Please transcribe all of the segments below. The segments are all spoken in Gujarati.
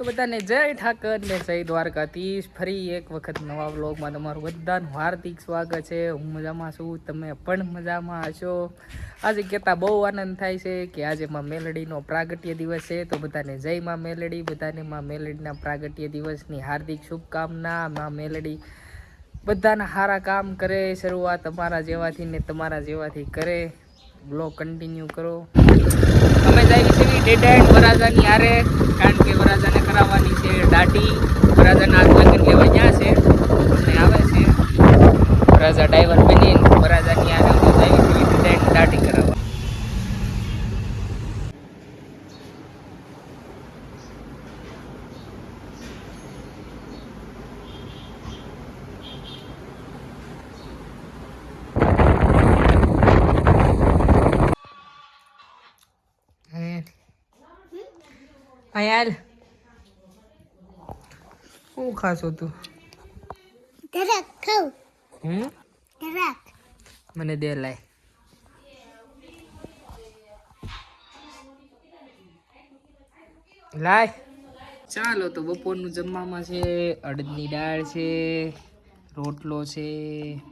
તો બધાને જય ઠાકર ને જય દ્વારકાધીશ. ફરી એક વખત નવા વ્લોગમાં તમારું બધાનું હાર્દિક સ્વાગત છે. હું મજામાં છું, તમે પણ મજામાં હશો. આજે કહેતા બહુ આનંદ થાય છે કે આજે માં મેલડીનો પ્રાગટ્ય દિવસ છે. તો બધાને જય માં મેલડી, બધાને માં મેલડીના પ્રાગટ્ય દિવસની હાર્દિક શુભકામના. માં મેલડી બધાના સારા કામ કરે, શરૂઆત અમારા જેવાથી ને તમારા જેવાથી કરે. બ્લોગ કન્ટિન્યુ કરો. અમે જઈએ છીએ ડેડ એન્ડ વરાજાની હારે, કારણ કે વરાજાને કરાવવાની છે દાઢી. વરાજાના હાથ લગ્ન લેવા ગયા છે અને આવે છે વરાજા ડાઈવર બની વરાજાની હારે અમે જઈએ છીએ ડેડ એન્ડ દાઢી કરાવવા. આયાલ શું ખાશો તું? ગરક ખાવ. ગરક મને દે લાય. લાય. ચાલો તો બપોરનું જમવામાં છે અડદની દાળ છે, રોટલો છે,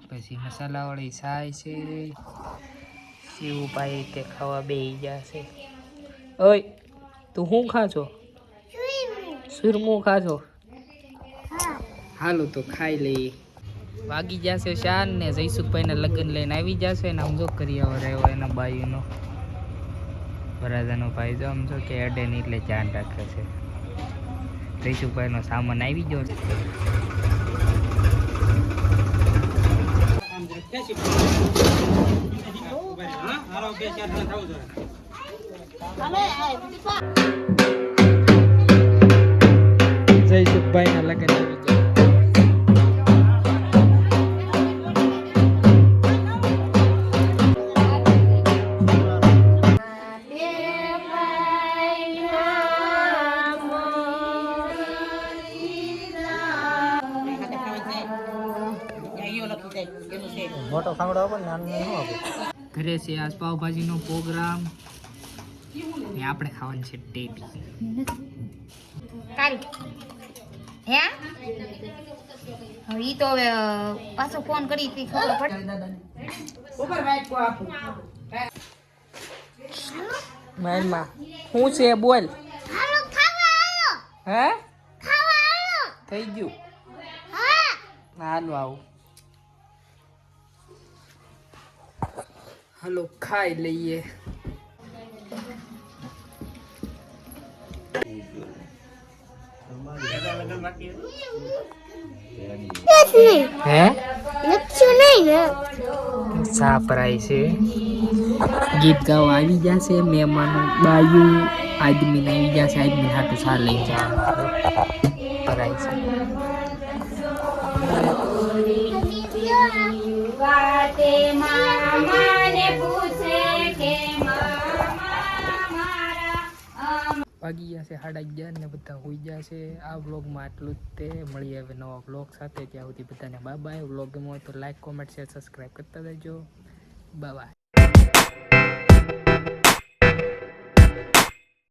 પછી મસાલાવાળી છાશ છે, સેવ પાઈ તે ખાવા બેસી જશે. ઓય તું શું ખાશો? સુરમું ખાશો? હાલો તો ખાઈ લઈએ. વાગી જશે શાન ને જયસુખભાઈના લગ્ન લઈને આવી જશે ને. આમ જો કરિયાવર આવ્યો એના બાયુનો વરાજાનો ભાઈ જો આમ જો કે અડે નહીં એટલે ધ્યાન રાખે છે. જયસુખભાઈનો સામાન આવી ગયો છે. જયસુખભાઈના લગ્ન આવી ગયા. ઘરે છે આજ પાવભાજીનો પ્રોગ્રામ ને આપણે ખાવાનું છે ટેટી. કાલ હે ઈ તો હવે પાછો ફોન કરી તી ખબર પડે. મારમાં શું છે બોલ? હાલો ખાવા આવો. હે ખાવા આવો. થઈ ગયું? હા હાલો આવું. હાલો ખાઈ લઈએ. હે લક્ષો નહીં ને ચા પરાય છે, ગીત ગાવા આવી જશે મહેમાનો. બાયુ આદમી ને આવી જશે, આદમી હાટું ચા લઈ જવાનું પરાય છે. વાગી જશે 11:30 ને બધા હોઈ જશે. આ વ્લોગમાં આટલું જ તે. મળીએ હવે નવા વ્લોગ સાથે. ત્યાં સુધી બધાને બાય બાય. વ્લોગ ગમ્યો હોય તો લાઈક, કોમેન્ટ, શેર, સબસ્ક્રાઈબ કરતા રહેજો. Bye bye.